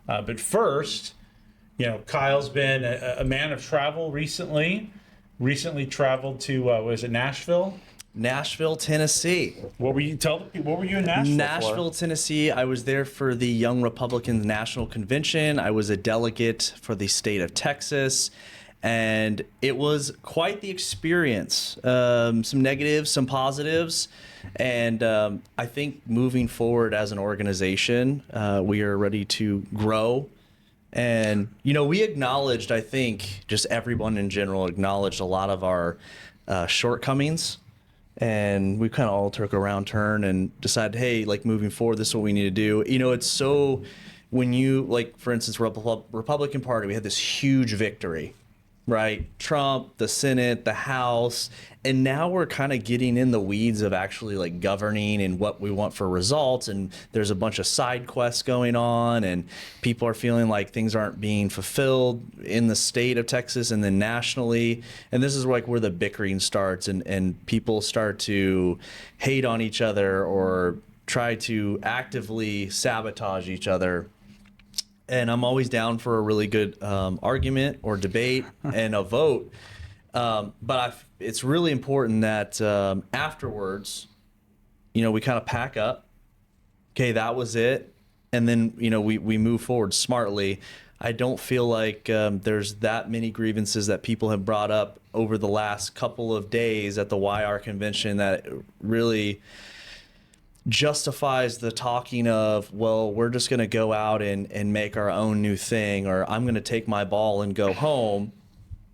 But first, Kyle's been a man of travel recently. Recently traveled to, was it Nashville? Nashville, Tennessee. What were you in Nashville Nashville, for? Tennessee. I was there for the Young Republicans National Convention. I was a delegate for the state of Texas, and it was quite the experience. Some negatives, some positives, and I think moving forward as an organization, we are ready to grow. And, we acknowledged, I think, just everyone in general acknowledged a lot of our shortcomings. And we kind of all took a round turn and decided, hey, moving forward, this is what we need to do. It's so, when you, for instance, Republican Party, we had this huge victory, right? Trump, the Senate, the House, and now we're kind of getting in the weeds of actually governing and what we want for results. And there's a bunch of side quests going on, and people are feeling like things aren't being fulfilled in the state of Texas and then nationally. And this is where the bickering starts, and people start to hate on each other or try to actively sabotage each other. And I'm always down for a really good argument or debate and a vote. But it's really important that afterwards, we kind of pack up. Okay, that was it. And then, we move forward smartly. I don't feel like there's that many grievances that people have brought up over the last couple of days at the YR convention that really justifies the talking of, well, we're just going to go out and make our own new thing, or I'm going to take my ball and go home.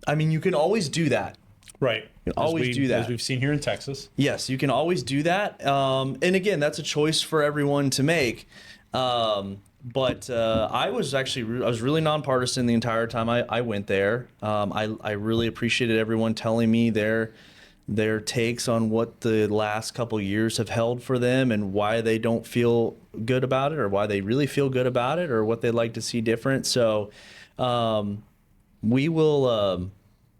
I mean, you can always do that. Right. You can always do that. As we've seen here in Texas. Yes, you can always do that. And again, that's a choice for everyone to make. But I was really nonpartisan the entire time I went there. I really appreciated everyone telling me their takes on what the last couple years have held for them and why they don't feel good about it, or why they really feel good about it, or what they'd like to see different. So we will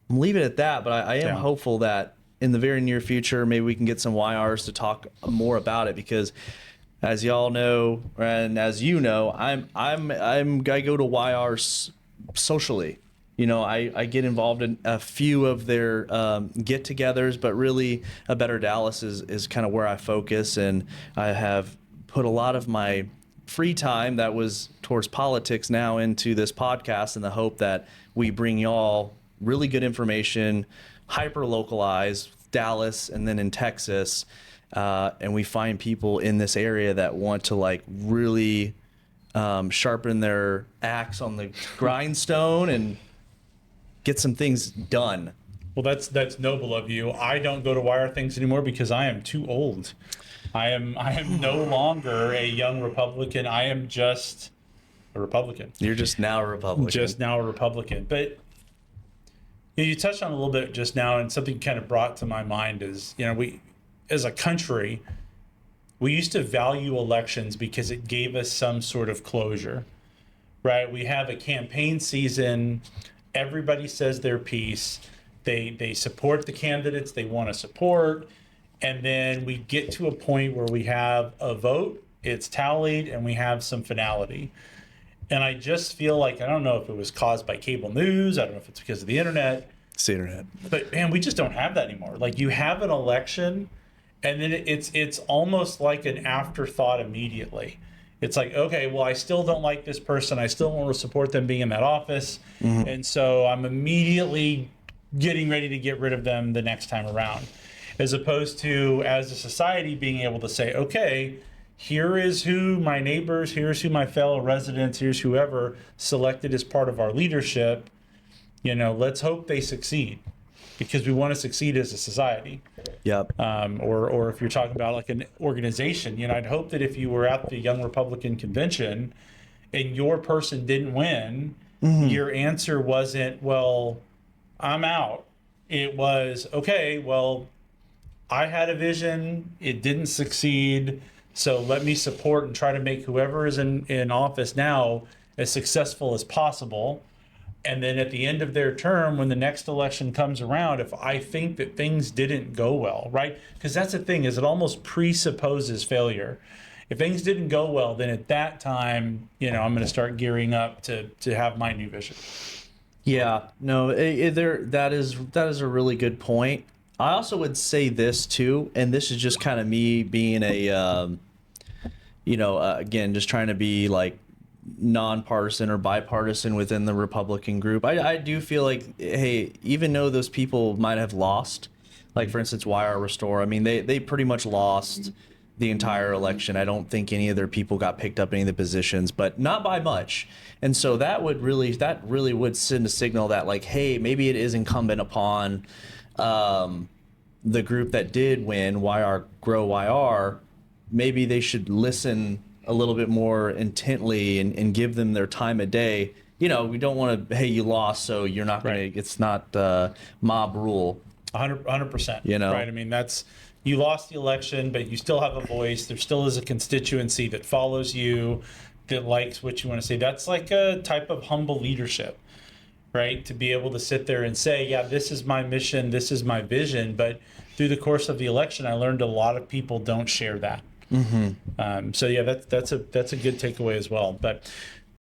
leave it at that, but I am hopeful that in the very near future, maybe we can get some YRs to talk more about it, because as y'all know, and as you know, I go to YRs socially. I get involved in a few of their get-togethers, but really A Better Dallas is kind of where I focus, and I have put a lot of my free time that was towards politics now into this podcast in the hope that we bring y'all really good information, hyper-localized, Dallas and then in Texas, and we find people in this area that want to really sharpen their axe on the grindstone and get some things done. Well, that's noble of you. I don't go to wire things anymore because I am too old. I am no longer a young Republican. I am just a Republican. You're just now a Republican. Just now a Republican. But you touched on a little bit just now, and something kind of brought to my mind is, we, as a country, we used to value elections because it gave us some sort of closure, right? We have a campaign season. Everybody says their piece. They support the candidates they want to support. And then we get to a point where we have a vote, it's tallied, and we have some finality. And I just feel like, I don't know if it was caused by cable news, I don't know if it's because of the internet. It's the internet. But man, we just don't have that anymore. You have an election, and then it's almost like an afterthought immediately. It's like, okay, well, I still don't like this person. I still want to support them being in that office. Mm-hmm. And so I'm immediately getting ready to get rid of them the next time around. As opposed to, as a society, being able to say, okay, here is who my neighbors, here's who my fellow residents, here's whoever selected as part of our leadership. Let's hope they succeed, because we want to succeed as a society. Yep. Or if you're talking about an organization, I'd hope that if you were at the Young Republican Convention and your person didn't win, mm-hmm. your answer wasn't, well, I'm out. It was, okay, well, I had a vision, it didn't succeed, so let me support and try to make whoever is in office now as successful as possible. And then at the end of their term, when the next election comes around, if I think that things didn't go well, right? Because that's the thing, is it almost presupposes failure. if things didn't go well, then at that time, I'm going to start gearing up to have my new vision. Yeah, no, that is a really good point. I also would say this too, and this is just kind of me being a, again, just trying to be like nonpartisan or bipartisan within the Republican group. I do feel like, hey, even though those people might have lost, like for instance, YR Restore, I mean, they pretty much lost the entire election. I don't think any of their people got picked up any of the positions, but not by much. And so that really would send a signal that like, hey, maybe it is incumbent upon the group that did win, YR Grow YR, maybe they should listen a little bit more intently and give them their time of day. We don't want to, hey, you lost, so you're not going to, it's not mob rule. 100%. Right. I mean, you lost the election, but you still have a voice. There still is a constituency that follows you, that likes what you want to say. That's like a type of humble leadership, right? To be able to sit there and say, yeah, this is my mission, this is my vision. But through the course of the election, I learned a lot of people don't share that. So yeah, that's a good takeaway as well. But